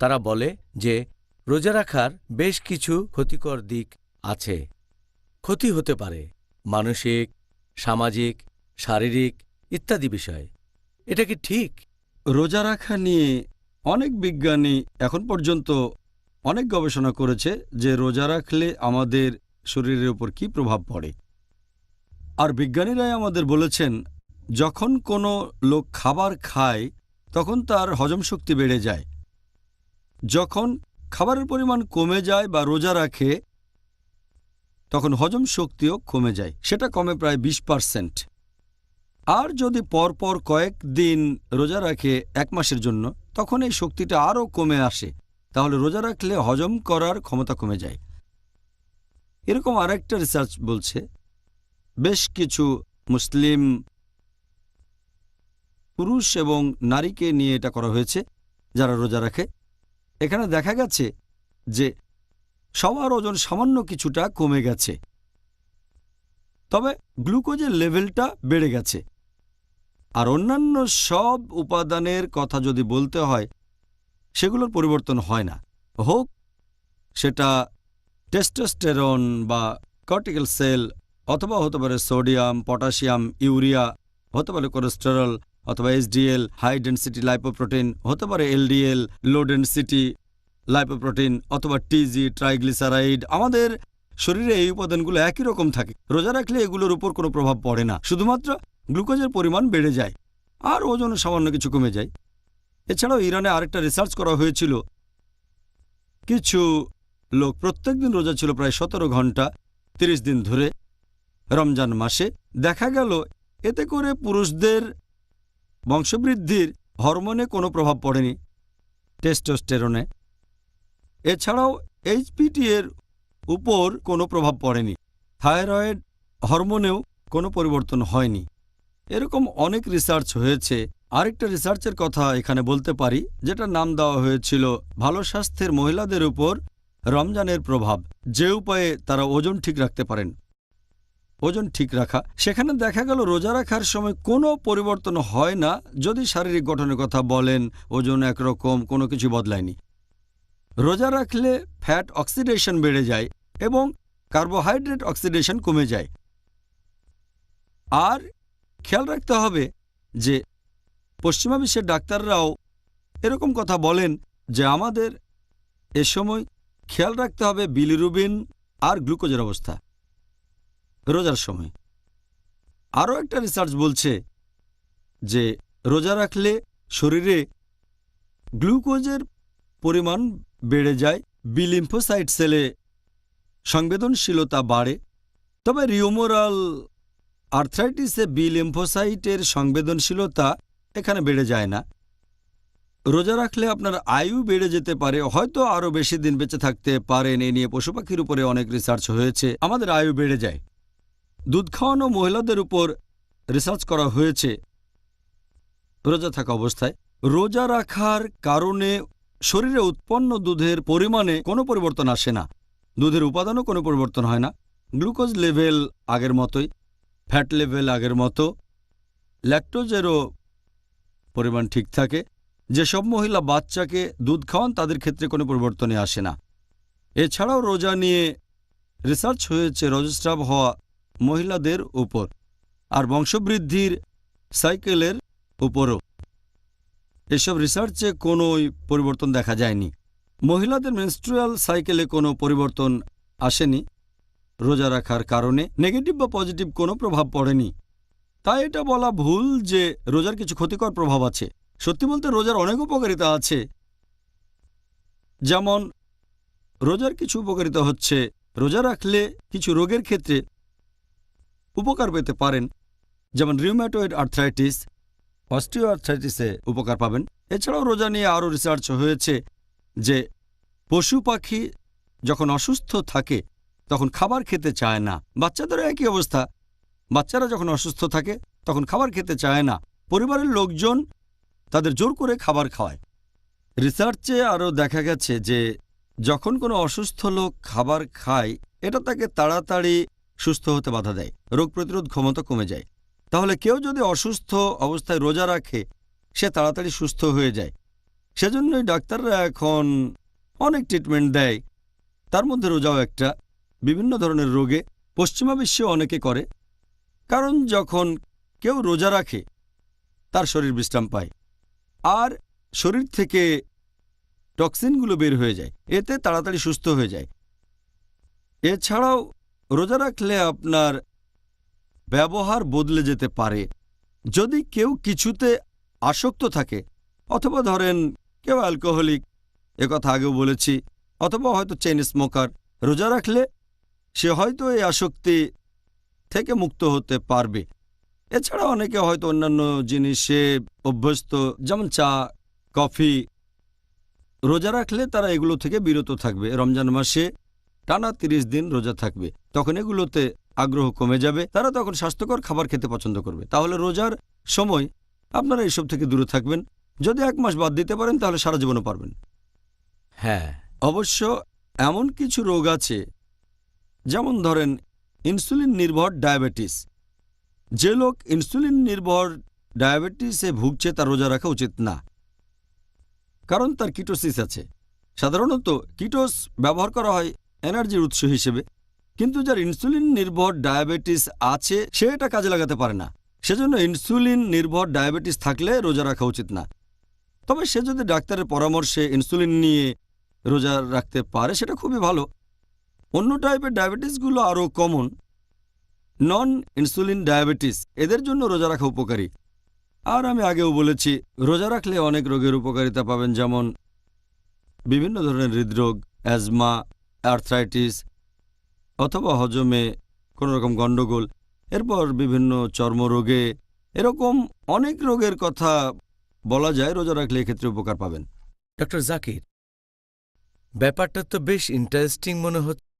তারা বলে যে রোজা রাখার বেশ কিছু ক্ষতিকর দিক আছে। ক্ষতি হতে পারে মানসিক, সামাজিক, শারীরিক ইত্যাদি বিষয়। এটা কি ঠিক? রোজা রাখা নিয়ে অনেক বিজ্ঞানী এখন পর্যন্ত অনেক গবেষণা করেছে যে রোজা রাখলে আমাদের শরীরের উপর কী প্রভাব পড়ে। আর বিজ্ঞানীরাই আমাদের বলেছেন যখন কোনো লোক খাবার খায় তখন তার হজম শক্তি বেড়ে যায়। যখন খাবারের পরিমাণ কমে যায় বা রোজা রাখে তখন হজম শক্তিও কমে যায়, সেটা কমে প্রায় 20%। আর যদি পরপর কয়েকদিন রোজা রাখে 1 মাসের জন্য তখন এই শক্তিটা আরও কমে আসে। তাহলে রোজা রাখলে হজম করার ক্ষমতা কমে যায়। এরকম আরেকটা রিসার্চ বলছে, বেশ কিছু মুসলিম পুরুষ এবং নারীকে নিয়ে এটা করা হয়েছে যারা রোজা রাখে। এখানে দেখা গেছে যে সবার ওজন সামান্য কিছুটা কমে গেছে, তবে গ্লুকোজের লেভেলটা বেড়ে গেছে। আর অন্যান্য সব উপাদানের কথা যদি বলতে হয় সেগুলোর পরিবর্তন হয় না, হোক সেটা টেস্টোস্টেরন বা কর্টিক্যাল সেল, অথবা হতে পারে সোডিয়াম, পটাশিয়াম, ইউরিয়া, হতে পারে কোলেস্টেরল, অথবা এইচডিএল হাই ডেনসিটি লাইপোপ্রোটিন, হতে পারে এলডিএল লো ডেনসিটি লাইপোপ্রোটিন, অথবা টিজি ট্রাইগ্লিসারাইড। আমাদের শরীরে এই উপাদানগুলো একই রকম থাকে। রোজা রাখলে এগুলোর উপর কোনো প্রভাব পড়ে না, শুধুমাত্র গ্লুকোজের পরিমাণ বেড়ে যায় আর ওজন সামান্য কিছু কমে যায়। এছাড়াও ইরানে আরেকটা রিসার্চ করা হয়েছিল। কিছু লোক প্রত্যেক দিন রোজা ছিল প্রায় 17 ঘন্টা 30 দিন ধরে রমজান মাসে। দেখা গেল এতে করে পুরুষদের বংশবৃদ্ধির হরমোনে কোনো প্রভাব পড়েনি, টেস্টোস্টেরনে। এছাড়াও এইচপিটি এর উপর কোনো প্রভাব পড়েনি, থাইরয়েড হরমোনেও কোনো পরিবর্তন হয়নি। এরকম অনেক রিসার্চ হয়েছে। আরেকটা রিসার্চের কথা এখানে বলতে পারি, যেটা নাম দেওয়া হয়েছিল ভালো স্বাস্থ্যের মহিলাদের উপর রমজানের প্রভাব, যে উপায়ে তারা ওজন ঠিক রাখতে পারেন। ওজন ঠিক রাখা, সেখানে দেখা গেল রোজা রাখার সময় কোনো পরিবর্তন হয় না। যদি শারীরিক গঠনের কথা বলেন, ওজন একরকম, কোনো কিছু বদলায়নি। রোজা রাখলে ফ্যাট অক্সিডেশন বেড়ে যায় এবং কার্বোহাইড্রেট অক্সিডেশন কমে যায়। আর খেয়াল রাখতে হবে যে পশ্চিমা বিশ্বের ডাক্তাররাও এরকম কথা বলেন যে আমাদের এ সময় খেয়াল রাখতে হবে বিলিরুবিন আর গ্লুকোজের অবস্থা রোজার সময়। আরও একটা রিসার্চ বলছে যে রোজা রাখলে শরীরে গ্লুকোজের পরিমাণ বেড়ে যায়, বি লিম্ফোসাইট সেলে সংবেদনশীলতা বাড়ে। তবে রিউমোরাল আর্থ্রাইটিসে বি লিম্ফোসাইটের সংবেদনশীলতা এখানে বেড়ে যায় না। রোজা রাখলে আপনার আয়ু বেড়ে যেতে পারে, হয়তো আরও বেশি দিন বেঁচে থাকতে পারেন। এ নিয়ে পশু পাখির উপরে অনেক রিসার্চ হয়েছে। আমাদের আয়ু বেড়ে যায়। দুধ খাওয়ানো মহিলাদের উপর রিসার্চ করা হয়েছে রোজা থাকা অবস্থায়। রোজা রাখার কারণে শরীরে উৎপন্ন দুধের পরিমাণে কোনো পরিবর্তন আসে না, দুধের উপাদানও কোনো পরিবর্তন হয় না। গ্লুকোজ লেভেল আগের মতোই, ফ্যাট লেভেল আগের মতো, ল্যাকটোজেরও পরিমাণ ঠিক থাকে। যেসব মহিলা বাচ্চাকে দুধ খাওয়ান তাদের ক্ষেত্রে কোনো পরিবর্তনে আসে না। এছাড়াও রোজা নিয়ে রিসার্চ হয়েছে রজস্রাব হওয়া মহিলাদের উপর আর বংশবৃদ্ধির সাইকেলের উপরও। এসব রিসার্চে কোনো পরিবর্তন দেখা যায়নি। মহিলাদের মেনস্ট্রুয়াল সাইকেলে কোনো পরিবর্তন আসেনি। রোজা রাখার কারণে নেগেটিভ বা পজিটিভ কোনো প্রভাব পড়েনি। তাই এটা বলা ভুল যে রোজার কিছু ক্ষতিকর প্রভাব আছে। সত্যি বলতে রোজার অনেক উপকারিতা আছে। যেমন রোজার কিছু উপকারিতা হচ্ছে, রোজা রাখলে কিছু রোগের ক্ষেত্রে উপকার পেতে পারেন, যেমন রিউম্যাটয়েড আর্থ্রাইটিস, অস্টিও আর্থ্রাইটিসে উপকার পাবেন। এছাড়াও রোজা নিয়ে আরও রিসার্চ হয়েছে যে পশু পাখি যখন অসুস্থ থাকে তখন খাবার খেতে চায় না। বাচ্চাদেরও একই অবস্থা, বাচ্চারা যখন অসুস্থ থাকে তখন খাবার খেতে চায় না। পরিবারের লোকজন তাদের জোর করে খাবার খাওয়ায়। রিসার্চে আরও দেখা গেছে যে যখন কোনো অসুস্থ লোক খাবার খায় এটা তাকে তাড়াতাড়ি সুস্থ হতে বাধা দেয়, রোগ প্রতিরোধ ক্ষমতা কমে যায়। তাহলে কেউ যদি অসুস্থ অবস্থায় রোজা রাখে সে তাড়াতাড়ি সুস্থ হয়ে যায়। সেজন্যই ডাক্তাররা এখন অনেক ট্রিটমেন্ট দেয়, তার মধ্যে রোজাও একটা। বিভিন্ন ধরনের রোগে পশ্চিমা বিশ্বে অনেকে করে, কারণ যখন কেউ রোজা রাখে তার শরীর বিশ্রাম পায় আর শরীর থেকে টক্সিনগুলো বের হয়ে যায়, এতে তাড়াতাড়ি সুস্থ হয়ে যায়। এছাড়াও রোজা রাখলে আপনার ব্যবহার বদলে যেতে পারে। যদি কেউ কিছুতে আসক্ত থাকে, অথবা ধরেন কেউ অ্যালকোহলিক, একথা আগেও বলেছি, অথবা হয়তো চেইন স্মোকার, রোজা রাখলে সে হয়তো এই আসক্তি থেকে মুক্ত হতে পারবে। এছাড়া অনেকে হয়তো অন্যান্য জিনিসে অভ্যস্ত, যেমন চা, কফি, রোজা রাখলে তারা এগুলো থেকে বিরত থাকবে। রমজান মাসে টানা 30 দিন রোজা থাকবে, তখন এগুলোতে আগ্রহ কমে যাবে, তারা তখন স্বাস্থ্যকর খাবার খেতে পছন্দ করবে। তাহলে রোজার সময় আপনারা এইসব থেকে দূরে থাকবেন। যদি 1 মাস বাদ দিতে পারেন তাহলে সারা জীবনও পারবেন। হ্যাঁ, অবশ্য এমন কিছু রোগ আছে, যেমন ধরেন ইনসুলিন নির্ভর ডায়াবেটিস। যে লোক ইনসুলিন নির্ভর ডায়াবেটিসে ভুগছে তার রোজা রাখা উচিত না, কারণ তার কিটোসিস আছে। সাধারণত কিটোস ব্যবহার করা হয় এনার্জির উৎস হিসেবে, কিন্তু যার ইনসুলিন নির্ভর ডায়াবেটিস আছে সে এটা কাজে লাগাতে পারে না। সেজন্য ইনসুলিন নির্ভর ডায়াবেটিস থাকলে রোজা রাখা উচিত না। তবে সে যদি ডাক্তারের পরামর্শে ইনসুলিন নিয়ে রোজা রাখতে পারে সেটা খুবই ভালো। অন্য টাইপের ডায়াবেটিসগুলো আরও কমন, নন ইনসুলিন ডায়াবেটিস, এদের জন্য রোজা রাখা উপকারী। আর আমি আগেও বলেছি, রোজা রাখলে অনেক রোগের উপকারিতা পাবেন, যেমন বিভিন্ন ধরনের হৃদরোগ, অ্যাজমা, আর্থ্রাইটিস, অথবা হজমে কোনো রকম গণ্ডগোল, এরপর বিভিন্ন চর্মরোগে, এরকম অনেক রোগের কথা বলা যায়। রোজা রাখলে এক্ষেত্রে উপকার পাবেন। ডক্টর জাকির, ব্যাপারটা তো বেশ ইন্টারেস্টিং মনে হচ্ছে।